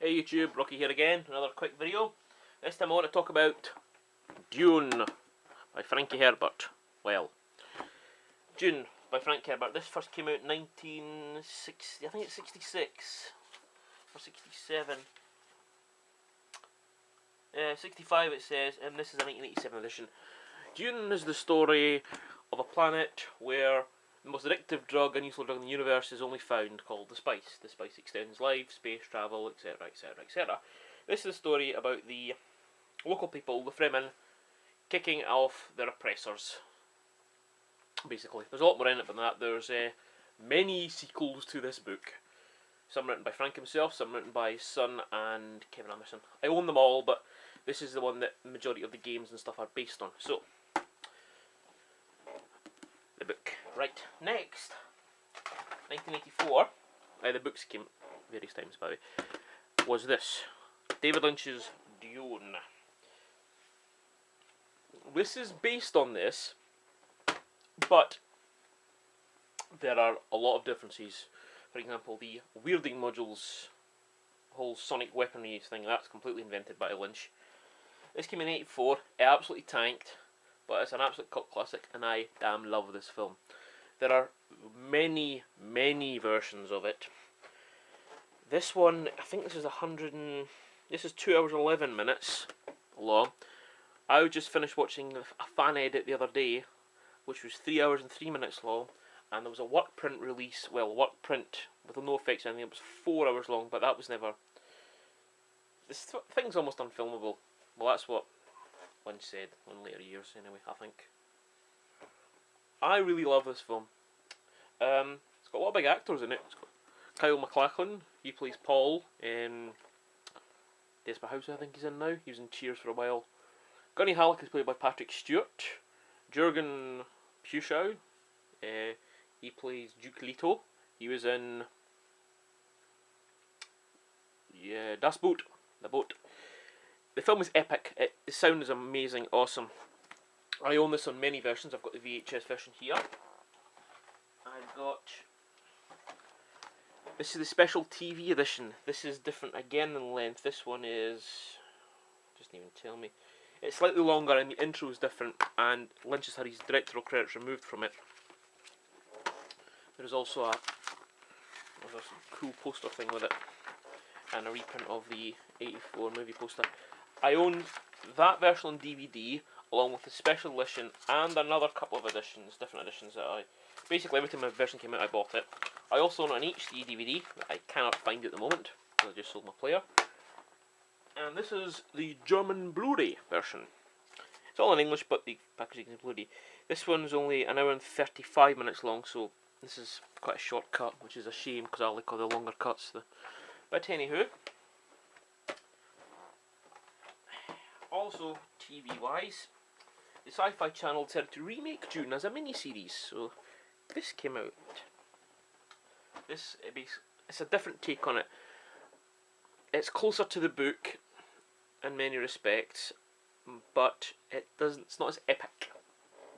Hey YouTube, Rocky here again, another quick video. This time I want to talk about Dune by Frankie Herbert. Well, Dune by Frank Herbert. This first came out in 1960, I think it's 66 or 67. 65 it says, and this is a 1987 edition. Dune is the story of a planet where the most addictive drug and useful drug in the universe is only found, called the spice. The spice extends life, space travel, etc, etc, etc. This is a story about the local people, the Fremen, kicking off their oppressors. Basically, there's a lot more in it than that. There's many sequels to this book. Some written by Frank himself, some written by his son and Kevin Anderson. I own them all, but this is the one that the majority of the games and stuff are based on. So, the book. Right, next, 1984, the books came various times by the way, was this, David Lynch's Dune. This is based on this, but there are a lot of differences. For example, the weirding modules, whole sonic weaponry thing, that's completely invented by Lynch. This came in 84, it absolutely tanked, but it's an absolute cult classic, and I damn love this film. There are many, many versions of it. This one, I think this is this is 2 hours and 11 minutes long. I just finished watching a fan edit the other day, which was 3 hours and 3 minutes long, and there was a work print release, well, work print with no effects or anything, it was 4 hours long, but that was never... This thing's almost unfilmable. Well, that's what Lynch said in later years, anyway, I think. I really love this film. It's got a lot of big actors in it. It's got Kyle MacLachlan, he plays Paul in Desperate Housewives, I think he's in now. He was in Cheers for a while. Gunny Halleck is played by Patrick Stewart. Jurgen Puchow, he plays Duke Leto. He was in Das Boot, The Boat. The film is epic. The sound is amazing, awesome. I own this on many versions. I've got the VHS version here. I've got... This is the special TV edition. This is different again in length. This one is... Doesn't even tell me. It's slightly longer and the intro is different, and Lynch has had his directorial credits removed from it. There's also there's a cool poster thing with it, and a reprint of the 84 movie poster. I own that version on DVD, along with the special edition and another couple of editions, different editions that basically every time a version came out I bought it. I also own an HD DVD that I cannot find at the moment, because I just sold my player. And this is the German Blu-ray version. It's all in English, but the packaging is Blu-ray. This one's only an hour and 35 minutes long, so this is quite a short cut, which is a shame, because I like all the longer cuts. But anywho, also TV-wise, the Sci-Fi Channel decided to remake Dune as a mini-series, so this came out. It's a different take on it. It's closer to the book in many respects, but it's not as epic.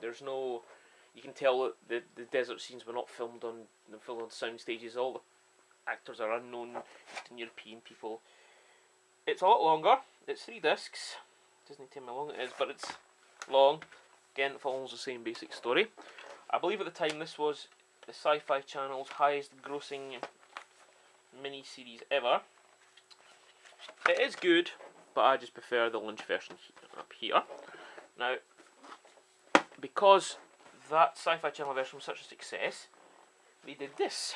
There's no... You can tell that the desert scenes were not filmed on sound stages. All the actors are unknown Eastern European people. It's a lot longer. It's 3 discs. Doesn't tell me how long it is, but it's long. Again, it follows the same basic story. I believe at the time this was the Sci-Fi Channel's highest grossing mini-series ever. It is good, but I just prefer the Lynch version up here. Now, because that Sci-Fi Channel version was such a success, they did this,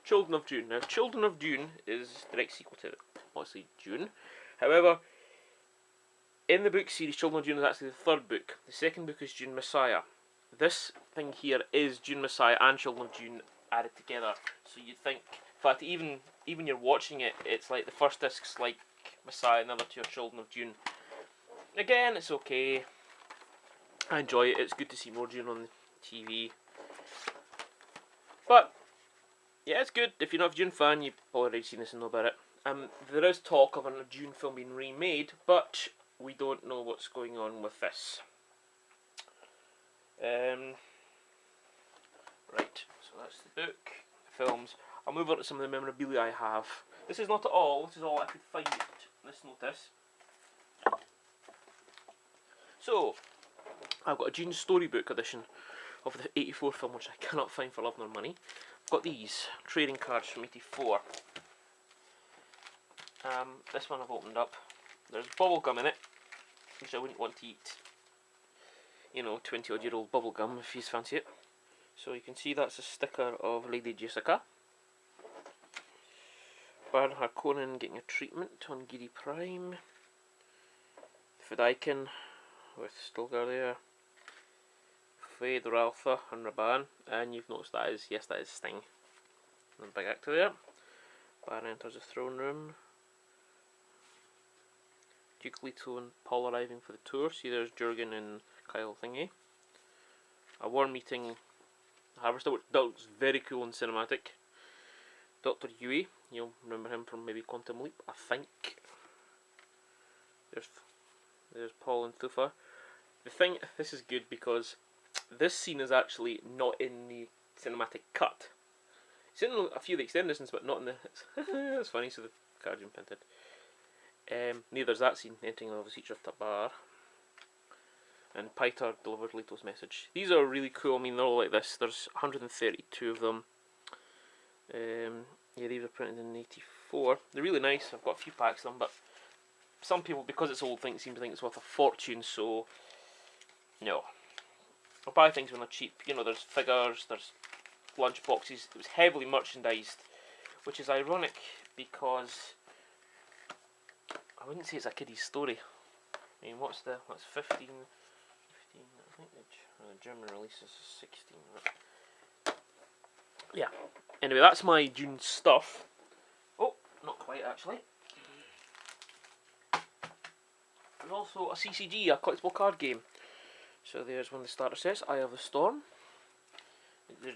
Children of Dune. Now, Children of Dune is the direct sequel to, obviously, Dune. However, in the book series, Children of Dune is actually the 3rd book. The 2nd book is Dune Messiah. This thing here is Dune Messiah and Children of Dune added together. So you'd think, in fact, even you're watching it, it's like the first disc's like Messiah and the other 2 are Children of Dune. Again, it's okay. I enjoy it. It's good to see more Dune on the TV. But yeah, it's good. If you're not a Dune fan, you've already seen this and know about it. There is talk of a Dune film being remade, but we don't know what's going on with this. Right, so that's the book, the films. I'll move on to some of the memorabilia I have. This is not at all, this is all I could find this notice. So, I've got a Dune storybook edition of the 84 film, which I cannot find for love nor money. I've got these trading cards from 84. This one I've opened up. There's bubble gum in it, which I wouldn't want to eat. You know, 20 odd year old bubble gum if you fancy it. So you can see that's a sticker of Lady Jessica. Baron Harkonnen getting a treatment on Giri Prime. Fedaykin with Stilgar there. Fade, Ralpha and Raban. And you've noticed that is, yes, that is Sting. And the big actor there. Baron enters the throne room. Duke Leto and Paul arriving for the tour. See, there's Jurgen and Kyle Thingy. A war meeting Harvester, which looks very cool and cinematic. Dr. Yui, you'll remember him from maybe Quantum Leap, I think. There's Paul and Thufa. The thing, this is good because this scene is actually not in the cinematic cut. It's in a few of the extended scenes, but not in the... That's funny, so the card's been printed. Neither is that scene, entering of the Seat of Tabar. And Piter delivered Leto's message. These are really cool. I mean, they're all like this. There's 132 of them. Yeah, these were printed in 84. They're really nice. I've got a few packs of them, but some people, because it's old, seem to think it's worth a fortune. So, no. I'll buy things when they're cheap. You know, there's figures, there's lunch boxes. It was heavily merchandised, which is ironic because I wouldn't say it's a kiddie's story. I mean, what's 15? I think the German release is 16. Right? Yeah. Anyway, that's my Dune stuff. Oh, not quite actually. There's also a CCG, a collectible card game. So there's one of the starter sets. Eye of the Storm. The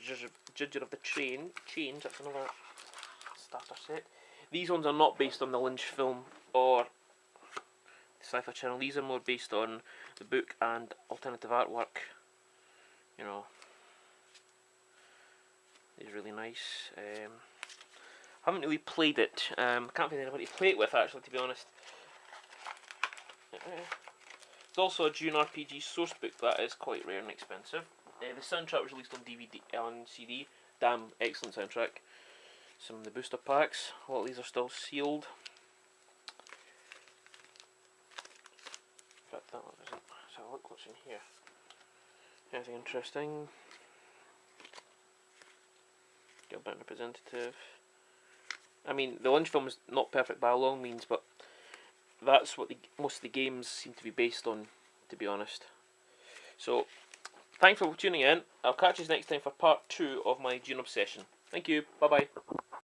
Judger of the Change. That's another starter set. These ones are not based on the Lynch film or Sci-Fi Channel. These are more based on the book and alternative artwork. You know, these are really nice. Haven't really played it. Can't find anybody to play it with actually, to be honest. There's also a Dune RPG source book that is quite rare and expensive. The soundtrack was released on DVD on CD. Damn excellent soundtrack. Some of the booster packs. A lot of these are still sealed. That one isn't. Let's have a look what's in here. Anything interesting? Gilbert representative. I mean, the Lynch film is not perfect by a long means, but that's what most of the games seem to be based on, to be honest. So, thanks for tuning in. I'll catch you next time for part 2 of my Dune obsession. Thank you. Bye bye.